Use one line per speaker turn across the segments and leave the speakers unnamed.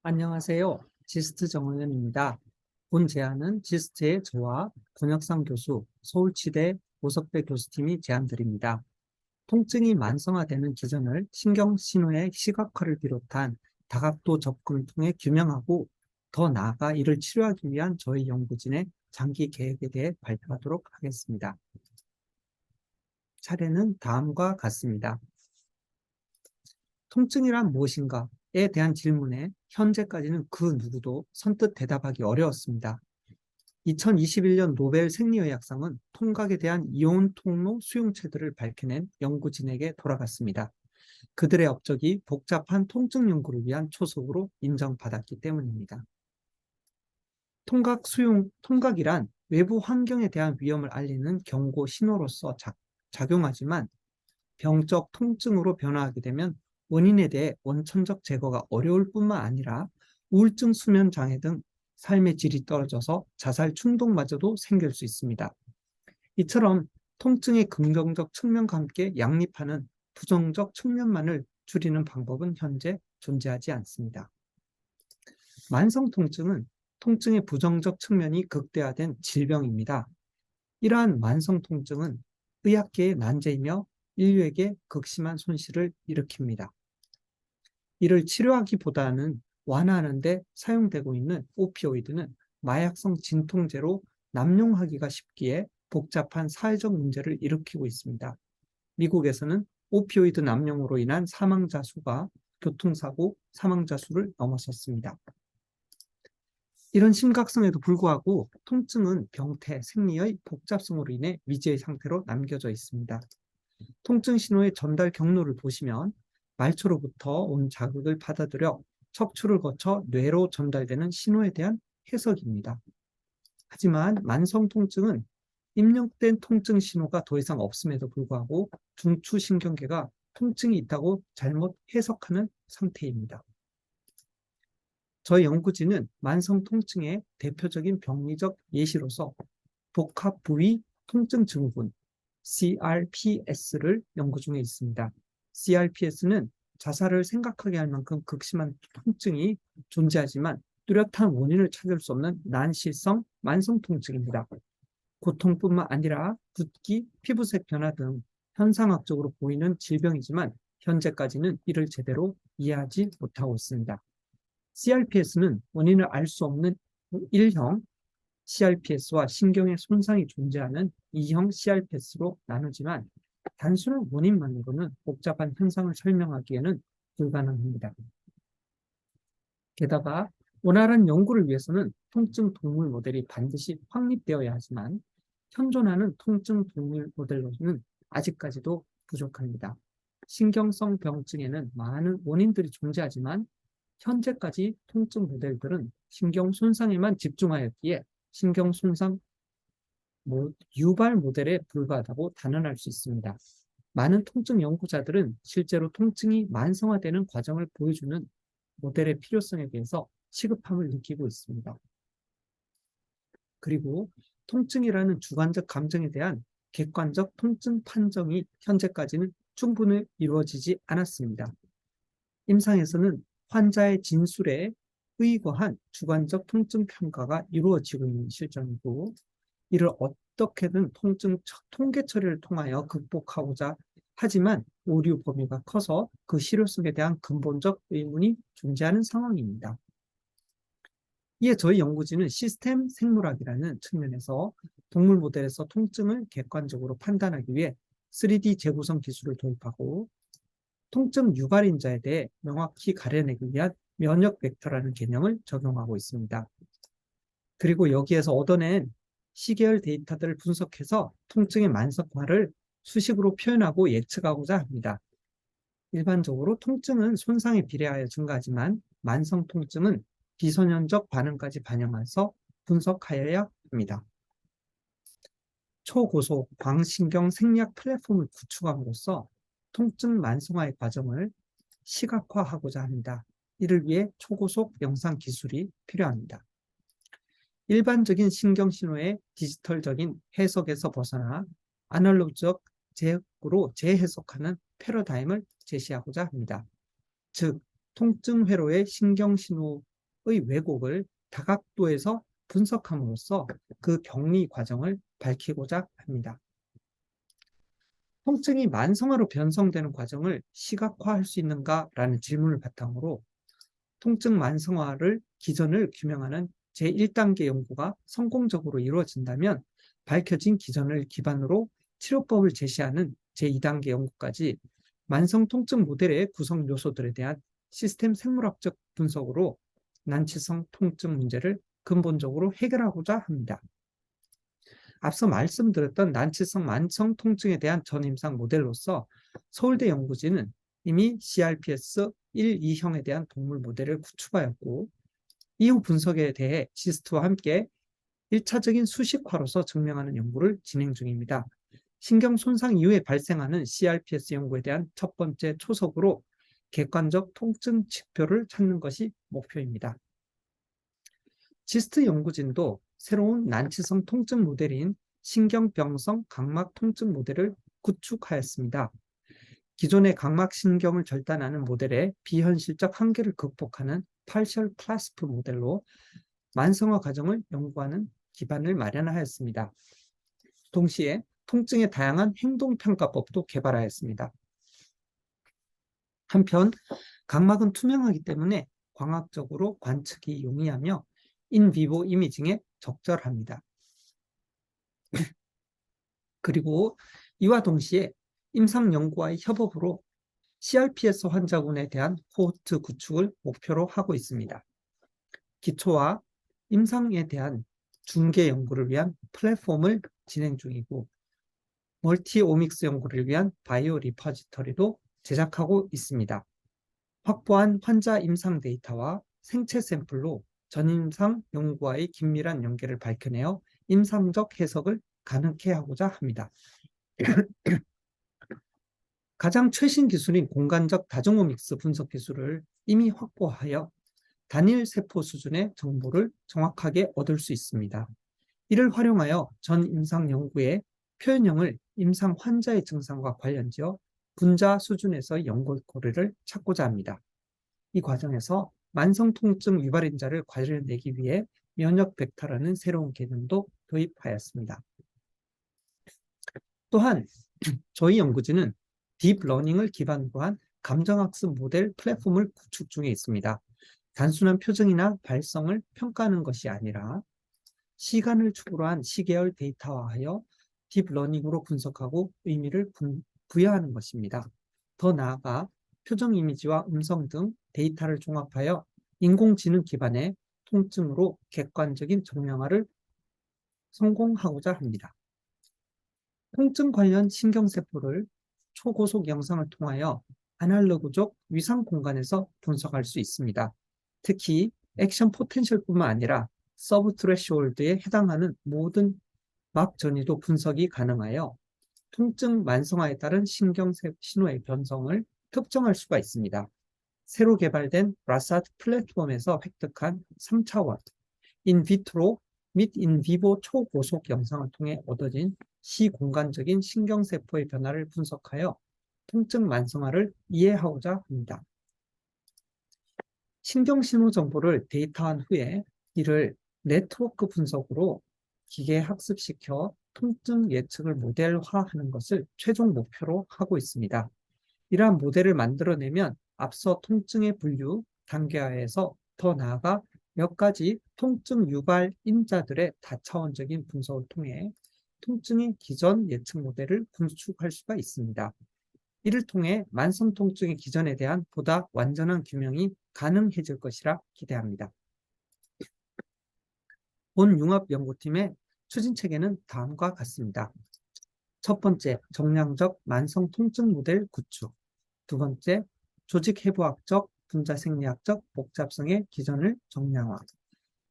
안녕하세요. 지스트 정원현입니다. 본 제안은 지스트의 저와 권혁상 교수, 서울치대 오석배 교수팀이 제안드립니다. 통증이 만성화되는 기전을 신경신호의 시각화를 비롯한 다각도 접근을 통해 규명하고 더 나아가 이를 치료하기 위한 저희 연구진의 장기 계획에 대해 발표하도록 하겠습니다. 차례는 다음과 같습니다. 통증이란 무엇인가에 대한 질문에 현재까지는 그 누구도 선뜻 대답하기 어려웠습니다. 2021년 노벨 생리의학상은 통각에 대한 이온 통로 수용체들을 밝혀낸 연구진에게 돌아갔습니다. 그들의 업적이 복잡한 통증 연구를 위한 초석으로 인정받았기 때문입니다. 통각이란 외부 환경에 대한 위험을 알리는 경고 신호로서 작용하지만 병적 통증으로 변화하게 되면 원인에 대해 원천적 제거가 어려울 뿐만 아니라 우울증, 수면 장애 등 삶의 질이 떨어져서 자살 충동마저도 생길 수 있습니다. 이처럼 통증의 긍정적 측면과 함께 양립하는 부정적 측면만을 줄이는 방법은 현재 존재하지 않습니다. 만성 통증은 통증의 부정적 측면이 극대화된 질병입니다. 이러한 만성 통증은 의학계의 난제이며 인류에게 극심한 손실을 일으킵니다. 이를 치료하기보다는 완화하는 데 사용되고 있는 오피오이드는 마약성 진통제로 남용하기가 쉽기에 복잡한 사회적 문제를 일으키고 있습니다. 미국에서는 오피오이드 남용으로 인한 사망자 수가 교통사고 사망자 수를 넘어섰습니다. 이런 심각성에도 불구하고 통증은 병태, 생리의 복잡성으로 인해 미지의 상태로 남겨져 있습니다. 통증 신호의 전달 경로를 보시면 말초로부터 온 자극을 받아들여 척추를 거쳐 뇌로 전달되는 신호에 대한 해석입니다. 하지만 만성 통증은 입력된 통증 신호가 더 이상 없음에도 불구하고 중추신경계가 통증이 있다고 잘못 해석하는 상태입니다. 저희 연구진은 만성 통증의 대표적인 병리적 예시로서 복합 부위 통증 증후군 CRPS를 연구 중에 있습니다. CRPS는 자살을 생각하게 할 만큼 극심한 통증이 존재하지만 뚜렷한 원인을 찾을 수 없는 난시성 만성 통증입니다. 고통뿐만 아니라 붓기, 피부색 변화 등 현상학적으로 보이는 질병이지만 현재까지는 이를 제대로 이해하지 못하고 있습니다. CRPS는 원인을 알 수 없는 1형 CRPS와 신경의 손상이 존재하는 2형 CRPS로 나누지만 단순한 원인만으로는 복잡한 현상을 설명하기에는 불가능합니다. 게다가 원활한 연구를 위해서는 통증 동물 모델이 반드시 확립되어야 하지만 현존하는 통증 동물 모델로는 아직까지도 부족합니다. 신경성 병증에는 많은 원인들이 존재하지만 현재까지 통증 모델들은 신경 손상에만 집중하였기에 신경 손상 유발 모델에 불과하다고 단언할 수 있습니다. 많은 통증 연구자들은 실제로 통증이 만성화되는 과정을 보여주는 모델의 필요성에 대해서 시급함을 느끼고 있습니다. 그리고 통증이라는 주관적 감정에 대한 객관적 통증 판정이 현재까지는 충분히 이루어지지 않았습니다. 임상에서는 환자의 진술에 의거한 주관적 통증 평가가 이루어지고 있는 실정이고 이를 어떻게든 통계 처리를 통하여 극복하고자 하지만 오류 범위가 커서 그 실효성에 대한 근본적 의문이 존재하는 상황입니다. 이에 저희 연구진은 시스템 생물학이라는 측면에서 동물 모델에서 통증을 객관적으로 판단하기 위해 3D 재구성 기술을 도입하고 통증 유발인자에 대해 명확히 가려내기 위한 면역 벡터라는 개념을 적용하고 있습니다. 그리고 여기에서 얻어낸 시계열 데이터들을 분석해서 통증의 만성화를 수식으로 표현하고 예측하고자 합니다. 일반적으로 통증은 손상에 비례하여 증가하지만 만성 통증은 비선현적 반응까지 반영해서 분석하여야 합니다. 초고속 광신경 생리학 플랫폼을 구축함으로써 통증 만성화의 과정을 시각화하고자 합니다. 이를 위해 초고속 영상 기술이 필요합니다. 일반적인 신경신호의 디지털적인 해석에서 벗어나 아날로그적 제어로 재해석하는 패러다임을 제시하고자 합니다. 즉, 통증 회로의 신경신호 왜곡을 다각도에서 분석함으로써 그 격리 과정을 밝히고자 합니다. 통증이 만성화로 변성되는 과정을 시각화할 수 있는가라는 질문을 바탕으로 통증 만성화를 기전을 규명하는 제1단계 연구가 성공적으로 이루어진다면 밝혀진 기전을 기반으로 치료법을 제시하는 제2단계 연구까지 만성 통증 모델의 구성 요소들에 대한 시스템 생물학적 분석으로 난치성 통증 문제를 근본적으로 해결하고자 합니다. 앞서 말씀드렸던 난치성 만성 통증에 대한 전임상 모델로서 서울대 연구진은 이미 CRPS 1, 2형에 대한 동물 모델을 구축하였고 이후 분석에 대해 지스트와 함께 1차적인 수식화로서 증명하는 연구를 진행 중입니다. 신경 손상 이후에 발생하는 CRPS 연구에 대한 첫 번째 초석으로 객관적 통증 지표를 찾는 것이 목표입니다. 지스트 연구진도 새로운 난치성 통증 모델인 신경병성 각막 통증 모델을 구축하였습니다. 기존의 각막신경을 절단하는 모델의 비현실적 한계를 극복하는 partial clasp 모델로 만성화 과정을 연구하는 기반을 마련하였습니다. 동시에 통증의 다양한 행동평가법도 개발하였습니다. 한편 각막은 투명하기 때문에 광학적으로 관측이 용이하며 인비보 이미징에 적절합니다. 그리고 이와 동시에 임상연구와의 협업으로 CRPS 환자군에 대한 코호트 구축을 목표로 하고 있습니다. 기초와 임상에 대한 중개 연구를 위한 플랫폼을 진행 중이고 멀티오믹스 연구를 위한 바이오 리퍼지터리도 제작하고 있습니다. 확보한 환자 임상 데이터와 생체 샘플로 전임상 연구와의 긴밀한 연계를 밝혀내어 임상적 해석을 가능케 하고자 합니다. 가장 최신 기술인 공간적 다중오믹스 분석 기술을 이미 확보하여 단일 세포 수준의 정보를 정확하게 얻을 수 있습니다. 이를 활용하여 전 임상 연구의 표현형을 임상 환자의 증상과 관련지어 분자 수준에서 연결고리를 찾고자 합니다. 이 과정에서 만성 통증 유발인자를 관련내기 위해 면역 벡터라는 새로운 개념도 도입하였습니다. 또한 저희 연구진은 딥러닝을 기반으로 한 감정학습 모델 플랫폼을 구축 중에 있습니다. 단순한 표정이나 발성을 평가하는 것이 아니라 시간을 축으로 한 시계열 데이터화하여 딥러닝으로 분석하고 의미를 부여하는 것입니다. 더 나아가 표정 이미지와 음성 등 데이터를 종합하여 인공지능 기반의 통증으로 객관적인 정량화를 성공하고자 합니다. 통증 관련 신경세포를 초고속 영상을 통하여 아날로그적 위상 공간에서 분석할 수 있습니다. 특히 액션 포텐셜뿐만 아니라 서브 트레시홀드에 해당하는 모든 막 전이도 분석이 가능하여 통증 만성화에 따른 신경신호의 변성을 특정할 수가 있습니다. 새로 개발된 라사트 플랫폼에서 획득한 3차원 인비트로 및 인비보 초고속 영상을 통해 얻어진 시공간적인 신경세포의 변화를 분석하여 통증 만성화를 이해하고자 합니다. 신경신호 정보를 데이터한 후에 이를 네트워크 분석으로 기계에 학습시켜 통증 예측을 모델화하는 것을 최종 목표로 하고 있습니다. 이러한 모델을 만들어내면 앞서 통증의 분류, 단계화에서 더 나아가 몇 가지 통증 유발 인자들의 다차원적인 분석을 통해 통증의 기전 예측 모델을 구축할 수가 있습니다. 이를 통해 만성 통증의 기전에 대한 보다 완전한 규명이 가능해질 것이라 기대합니다. 본 융합연구팀의 추진 체계는 다음과 같습니다. 첫 번째, 정량적 만성 통증 모델 구축. 두 번째, 조직 해부학적, 분자 생리학적 복잡성의 기전을 정량화.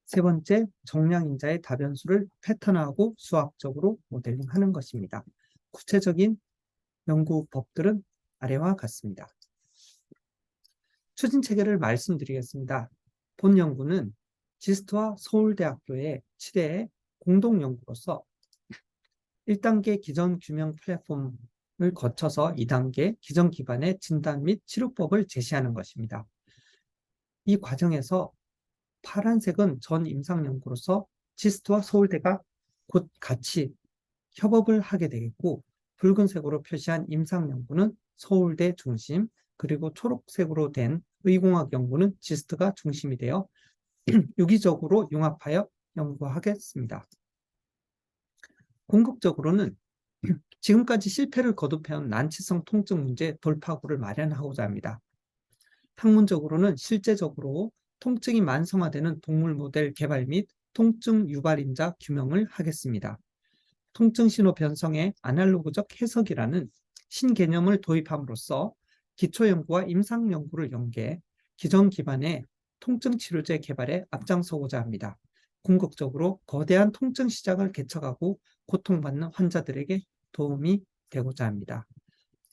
세 번째, 정량인자의 다변수를 패턴화하고 수학적으로 모델링하는 것입니다. 구체적인 연구법들은 아래와 같습니다. 추진 체계를 말씀드리겠습니다. 본 연구는 지스트와 서울대학교의 7회 공동 연구로서 1단계 기전 규명 플랫폼을 거쳐서 2단계 기전 기반의 진단 및 치료법을 제시하는 것입니다. 이 과정에서 파란색은 전 임상 연구로서 지스트와 서울대가 곧 같이 협업을 하게 되겠고, 붉은색으로 표시한 임상 연구는 서울대 중심, 그리고 초록색으로 된 의공학 연구는 지스트가 중심이 되어 유기적으로 융합하여 연구하겠습니다. 궁극적으로는 지금까지 실패를 거듭해온 난치성 통증 문제 돌파구를 마련하고자 합니다. 학문적으로는 실제적으로 통증이 만성화되는 동물 모델 개발 및 통증 유발인자 규명을 하겠습니다. 통증 신호 변성의 아날로그적 해석이라는 신개념을 도입함으로써 기초 연구와 임상 연구를 연계해 기전 기반의 통증 치료제 개발에 앞장서고자 합니다. 궁극적으로 거대한 통증 시장을 개척하고 고통받는 환자들에게 도움이 되고자 합니다.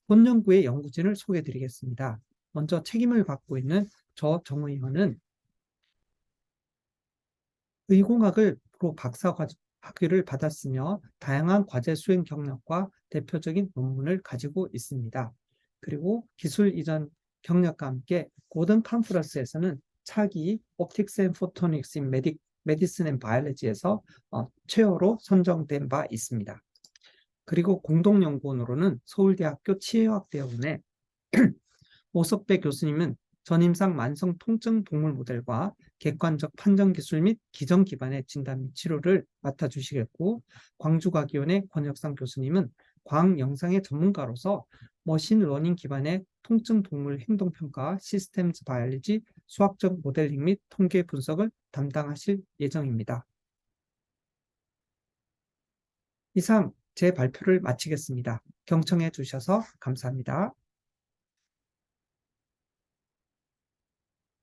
본 연구의 연구진을 소개해 드리겠습니다. 먼저 책임을 맡고 있는 저 정의원은 의공학으로 박사 학위를 받았으며 다양한 과제 수행 경력과 대표적인 논문을 가지고 있습니다. 그리고 기술 이전 경력과 함께 고든 컨퍼런스에서는 차기 옵틱스 앤 포토닉스 인 메디슨 앤 바이올로지에서 최어로 선정된 바 있습니다. 그리고 공동연구원으로는 서울대학교 치의학대학원의 오석배 교수님은 전임상 만성 통증 동물 모델과 객관적 판정 기술 및 기전 기반의 진단 및 치료를 맡아주시겠고, 광주과기원의 권혁상 교수님은 과학 영상의 전문가로서 머신러닝 기반의 통증 동물 행동 평가, 시스템즈 바이올로지, 수학적 모델링 및 통계 분석을 담당하실 예정입니다. 이상 제 발표를 마치겠습니다. 경청해 주셔서 감사합니다.